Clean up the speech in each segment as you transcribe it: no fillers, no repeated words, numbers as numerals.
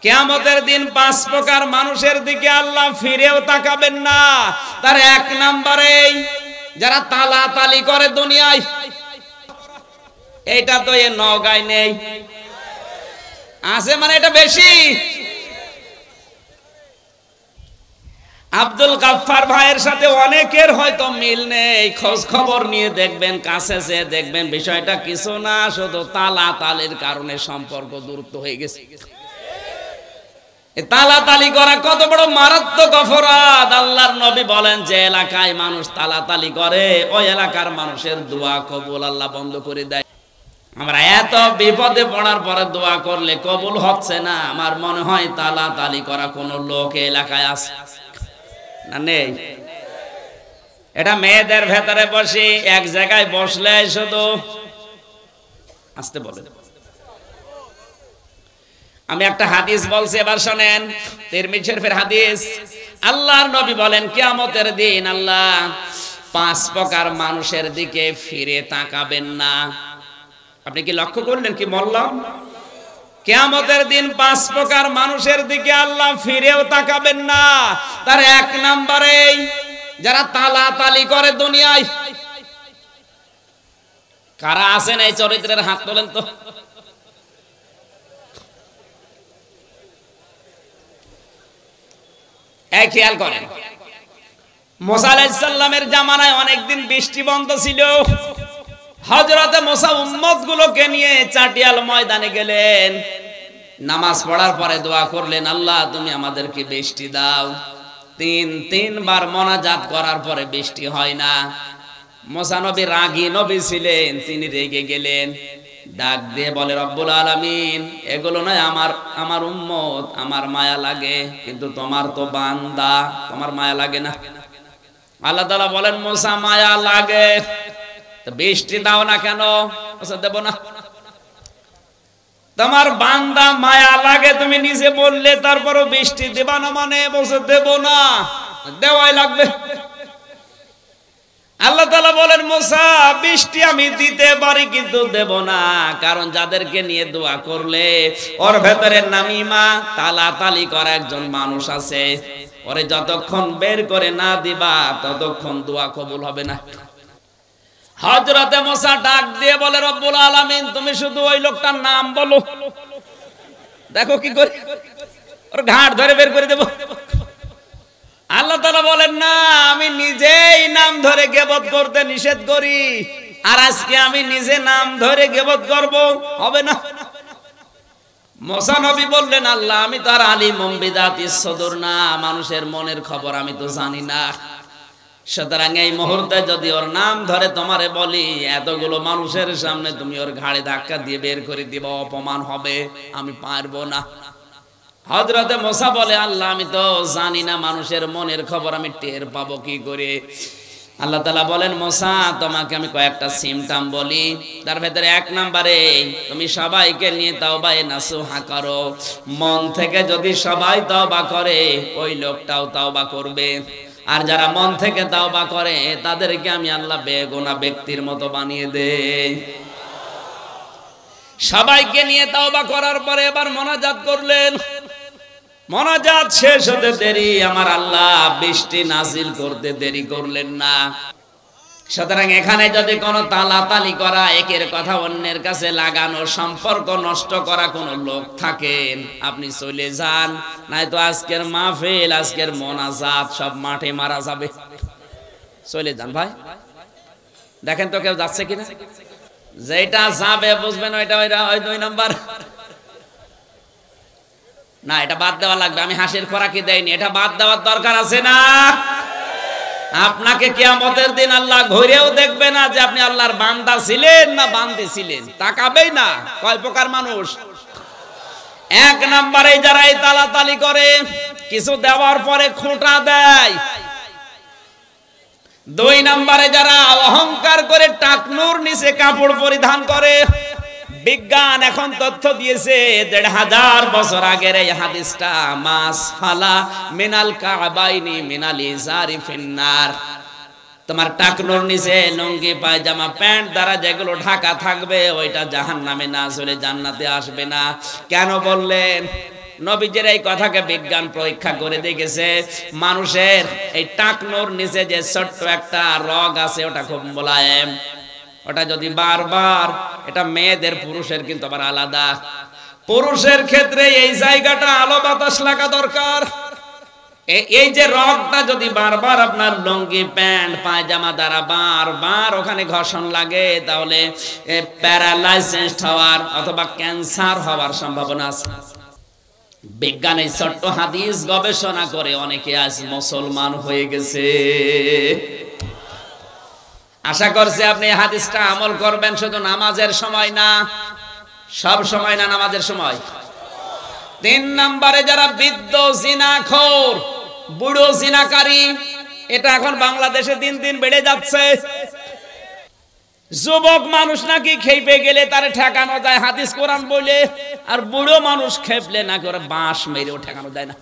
কিয়ামতের দিন পাঁচ প্রকার মানুষের দিকে আল্লাহ ফিরেও তাকাবেন না। তার এক নম্বরে যারা তালাতালি করে দুনিয়ায়, এইটা তো এ নওগাঁয় নেই, আছে মানে এটা বেশি। আব্দুল গাফফার ভাইয়ের সাথে অনেকের হয়তো মিল নেই, খোঁজ খবর নিয়ে দেখবেন, কাছে যেয়ে দেখবেন বিষয়টা কিছু না, শুধু তালাতালির কারণে সম্পর্ক দূরত্ব হয়ে গেছে। তালাতালি করা কত বড় মারাত্মক অপরাধ। আল্লাহর নবী বলেন যে এলাকায় মানুষ তালাতালি করে ওই এলাকার মানুষের দোয়া কবুল আল্লাহ বন্ধ করে দেয়। আমরা এত বিপদে পড়ার পরে দোয়া করলে কবুল হচ্ছে না, আমার মনে হয় তালাতালি করা কোন লোক এলাকায় আছে না? নেই। এটা মেয়েদের ভেতরে বসে এক জায়গায় বসলে শুধু আসতে বলে। আমি একটা হাদিস বলছি, এবার শোনেন, তিরমিজি শরীফের হাদিস। আল্লাহর নবী বলেন কিয়ামতের দিন আল্লাহ পাঁচ প্রকার মানুষের দিকে ফিরে তাকাবেন না। আপনি কি লক্ষ্য করলেন কি বললাম? কিয়ামতের দিন পাঁচ প্রকার মানুষের দিকে আল্লাহ ফিরেও তাকাবেন না। তার এক নম্বরে যারা তালাতালি করে দুনিয়ায়। কারা আছেন এই চরিত্রের হাত তোলেন তো। এই খেয়াল করেন, মুসা আলাইহিস সালামের জামানায় অনেকদিন বৃষ্টি বন্ধ ছিল। হযরতে মুসা উম্মতগুলোকে নিয়ে চাটিয়াল ময়দানে গেলেন, নামাজ পড়ার পরে দোয়া করলেন, আল্লাহ তুমি আমাদেরকে বৃষ্টি দাও। তিনবার মোনাজাত করার পরে বৃষ্টি হয় না। মুসা নবী রাগী নবী ছিলেন, তিনি রেগে গেলেন, ডাক দিয়ে বলে রব্বুল আলামিন, এগুলো নয় আমার উম্মত, আমার মায়া লাগে, কিন্তু তোমার তো বান্দা, তোমার মায়া লাগে না। আল্লাহ তাআলা বলেন মুসা মায়া লাগে, তো বৃষ্টি দাও না কেন? দেব না। তোমার বান্দা মায়া লাগে তুমি নিজে বললে, তারপরও বৃষ্টি দেবা না মানে বলছে দেব না, দেওয়াই লাগবে। আল্লাহ তাআলা বলেন মুসা বৃষ্টি আমি দিতে পারি কিন্তু দেব না, কারণ যাদেরকে নিয়ে দোয়া করলে ওর ভেতরে নামিমা তালাতালি করা একজন মানুষ আছে, ওরে যতক্ষণ বের করে না দিবা ততক্ষণ দোয়া কবুল হবে না। হযরতে মুসা ডাক দিয়ে বলে রব্বুল আলামিন তুমি শুধু ওই লোকটার নাম বলো, দেখো কি করে ওর ঘাট ধরে বের করে দেব। আল্লাহ তাআলা বলেন না, আমি নিজেই নাম ধরে গীবত করতে নিষেধ করি, আর আজকে আমি নিজে নাম ধরে গীবত করব, হবে না। মুসা নবী বললেন আল্লাহ আমি তো আর আলিমুম বিযাতিস সুদূর না, মানুষের মনের খবর আমি তো জানি না, সুতরাং এই মুহূর্তে যদি ওর নাম ধরে তোমারে বলি, এতগুলো মানুষের সামনে তুমি ওর ঘাড়ে ধাক্কা দিয়ে বের করে দিবা, অপমান হবে, আমি পারবো না। হযরতে মুসা বলে আল্লাহ আমি তো জানি না মানুষের মনের খবর, আমি টের পাবো কি করে? আল্লাহ তাআলা বলেন মুসা তোমাকে আমি কয়েকটা সিমটম বলি, তার ভেতরে এক নম্বরে তুমি সবাইকে নিয়ে তাওবায়ে নাসুহা করো। মন থেকে যদি সবাই তাওবা করে ওই লোকটাও তাওবা করবে, আর যারা মন থেকে তাওবা করে তাদেরকে আমি আল্লাহ বেগুনাহ ব্যক্তির মতো বানিয়ে দেই। সবাইকে নিয়ে তাওবা করার পরে এবার মোনাজাত করলেন। মোনাজাত শেষ হতে দেরি আমার আল্লাহ বৃষ্টি নাজিল করতে দেরি করলেন না। সুতরাং এখানে যদি কোনো তালাতালি করা, একের কথা অন্যের কাছে লাগানো, সম্পর্ক নষ্ট করা কোনো লোক থাকেন, আপনি চলে যান, নয়তো আজকের মাহফিল আজকের মোনাজাত সব মাঠে মারা যাবে। চলে যান ভাই, দেখেন তো কেউ যাচ্ছে কিনা। যেটা যাবে বুঝবেন ওইটা ওই 2 নাম্বার না, এটা বাদ দেওয়া লাগবে। আমি হাসির খোরাকি দেয়নি, এটা বাদ দেওয়ার দরকার আছে না? আপনাকে কিয়ামতের দিন আল্লাহ ঘুরেও দেখবে না যে আপনি আল্লাহর বান্দা ছিলেন না বান্দি ছিলেন, তাকাবেই না। কয় প্রকার মানুষ? এক নম্বরে যারা এই তালাতালি করে, কিছু দেওয়ার পরে খোঁটা দেয়। 2 নম্বরে যারা অহংকার করে টাকনুর নিচে কাপড় পরিধান করে। বিজ্ঞান এখন তথ্য দিয়েছে 1500 বছর আগের এই হাদিসটা, মাস ফালা মিনাল কাবাইনি মিনাল ইজারি ফিন্নার। তোমার টাকনুর নিচে লুঙ্গি পায়জামা প্যান্ট দ্বারা যেগুলো ঢাকা থাকবে ওইটা জাহান্নামে না চলে জান্নাতে আসবে না। কেন বললেন? নবীজির এই কথাকে বিজ্ঞান পরীক্ষা করে দেখেছে, মানুষের এই টাকনোর নিচে যে ছোট্ট একটা রগ আছে ওটা খুব মোলায়েম, ওটা যদি বারবার, এটা মেয়েদের পুরুষের কিন্তু আবার আলাদা। পুরুষের ক্ষেত্রে এই জায়গাটা আলো বাতাস লাগা দরকার। এই যে রগটা যদি বারবার আপনার লুঙ্গি প্যান্ট পায়জামা দ্বারা বারবার ওখানে ঘর্ষণ লাগে, তাহলে প্যারালাইসিস হওয়ার অথবা ক্যান্সার হওয়ার সম্ভাবনা আছে। বিজ্ঞান এই ছোট্ট হাদিস গবেষণা করে অনেকে আজ মুসলমান হয়ে গেছে। আশা করছি আপনি এই হাদিসটা আমল করবেন, শুধু নামাজের সময় না, সব সময় না, নামাজের সময়। 3 নম্বরে যারা বৃদ্ধ জিনাখোর, বুড়ো জিনাকারী, এটা এখন বাংলাদেশে দিন দিন বেড়ে যাচ্ছে। যুবক মানুষ নাকি খেপে গেলে তারে ঠেকানো যায় হাদিস কোরআন বলে, আর বুড়ো মানুষ খেপলে নাকি ওরা বাঁশ মেরেও ঠেকানো যায় না।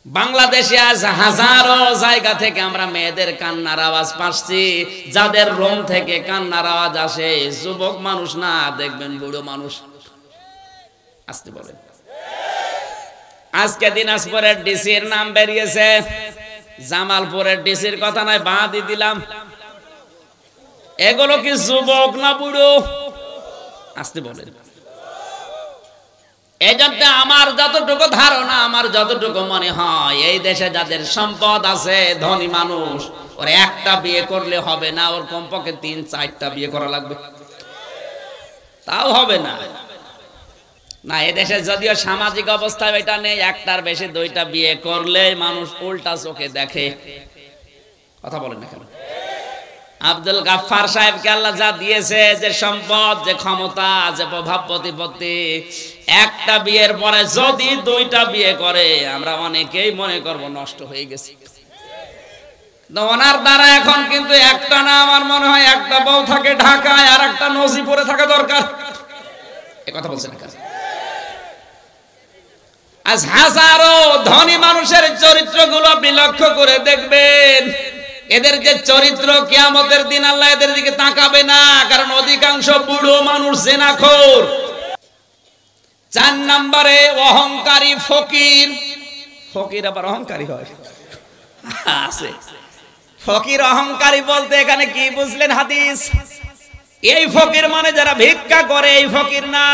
বাংলাদেশে আজ হাজারো জায়গা থেকে আমরা মেয়েদের কান্নার আওয়াজ পাচ্ছি, যাদের রুম থেকে কান্নার আওয়াজ আসে যুবক মানুষ না, দেখবেন বুড়ো মানুষ। আসতে বলেন। আজকে দিনাজপুরের ডিসির নাম বেরিয়েছে, জামালপুরের ডিসির কথা নয়, বাদই দিলাম। এগুলো কি যুবক না বুড়ো? আসতে বলেন। এই জন্য আমার যতটুকু ধারণা, আমার যতটুকু মনে হয়, এই দেশে যাদের সম্পদ আছে, ধনী মানুষ, ওর একটা বিয়ে করলে হবে না, ওর কমপক্ষে 3-4টা বিয়ে করা লাগবে, তাও হবে না। না, এদেশে যদিও সামাজিক অবস্থা এটা নেই, একটার বেশি 2টা বিয়ে করলে মানুষ উল্টা চোখে দেখে। কথা বলেন না কেন? আব্দুল গাফফার সাহেবকে আল্লাহ যা দিয়েছে, যে সম্পদ, যে ক্ষমতা, যে প্রভাব প্রতিপত্তি, একটা বিয়ের পরে যদি 2টা বিয়ে করে, আমরা অনেকেই মনে করব নষ্ট হয়ে গেছে। ওনার দ্বারা এখন কিন্তু একটা না, আমার মনে হয় একটা বউ থাকে ঢাকায় আর একটা নজিপুরে থাকা দরকার। এ কথা বলছেন না? আজ হাজারো ধনী মানুষের চরিত্রগুলো আপনি লক্ষ্য করে দেখবেন, এদের যে চরিত্র, কিয়ামতের দিন আল্লাহ এদের দিকে তাকাবে না, কারণ অধিকাংশ বুড়ো মানুষ জিনাখোর। 4 নম্বরে অহংকারী ফকির। ফকির আবার অহংকারী হয়? আছে। ফকির অহংকারী বলতে এখানে কি বুঝলেন হাদিস? এই ফকির মানে যারা ভিক্ষা করে, এই ফকির না।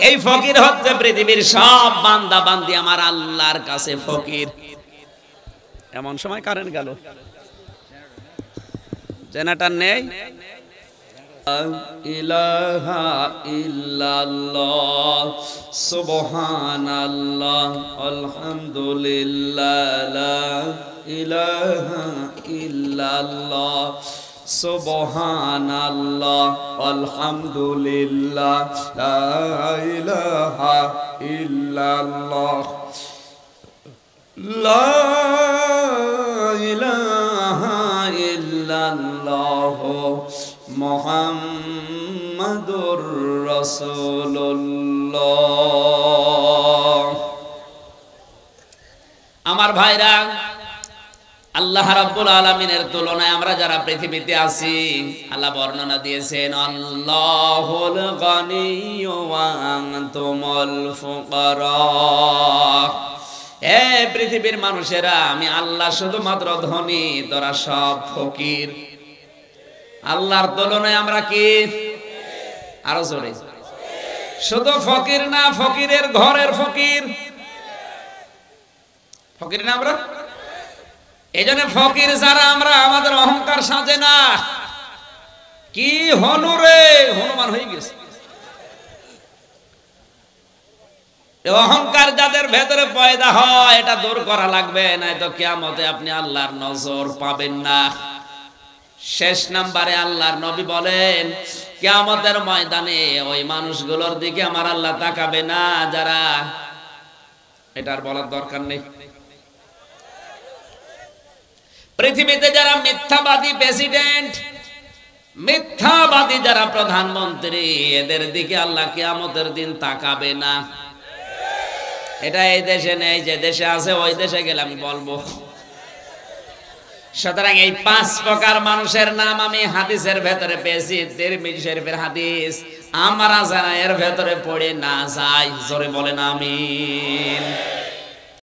এই ফকির হচ্ছে পৃথিবীর সব বান্দা বান্দি আমার আল্লাহর কাছে ফকির। এমন সময় কারেন্ট গেল, জেনারেটর নেই। ইলাহা ইল্লাল্লাহ সুবহানাল্লাহ আলহামদুলিল্লাহ লা ইলাহা ইল্লাল্লাহ সুবহানাল্লাহ আলহামদুলিল্লাহ লা ইলাহা ইল্লাল্লাহ লা ইলাহা ইল্লাল্লাহ মুহাম্মাদুর রাসূলুল্লাহ। আমার ভাইরা, আল্লাহ রাব্বুল আলামিনের তুলনায় আমরা যারা পৃথিবীতে আছি, আল্লাহ বর্ণনা দিয়েছেন আল্লাহুল গনিয়্যু ওয়া আনতুমুল ফুকারা। হে পৃথিবীর মানুষেরা, আমি আল্লাহ শুধুমাত্র ধনী, তোরা সব ফকির। আল্লাহর তুলনায় আমরা কি? আরো জোরে। শুধু ফকির না, ফকিরের ঘরের ফকির। ফকির না আমরা? এই জন্য ফকির যারা আমরা, আমাদের অহংকার সাজে না। কি হনু রে, হনুমান হয়ে গেছে। অহংকার যাদের ভেতরে পয়দা হয়, এটা দূর করা লাগবে, নয়তো কিয়ামতে আপনি আল্লাহর নজর পাবেন না। শেষ নম্বরে আল্লাহর নবী বলেন, কিয়ামতের ময়দানে ওই মানুষগুলোর দিকে আমার আল্লাহ তাকাবে না যারা, এটার বলার দরকার নেই, পৃথিবীতে যারা মিথ্যাবাদী প্রেসিডেন্ট, মিথ্যাবাদী যারা প্রধানমন্ত্রী, এদের দিকে আল্লাহ কিয়ামতের দিন তাকাবে না। এটা এই দেশে নেই, যে দেশে আছে ওই দেশে গেলে আমি বলবো। সুতরাং এই 5 প্রকার মানুষের নাম আমি হাদিসের ভেতরে পেয়েছি, তিরমিজি শরীফের হাদিস। আমরা যেন এর ভেতরে পড়ে না যাই। জোরে বলেন আমিন।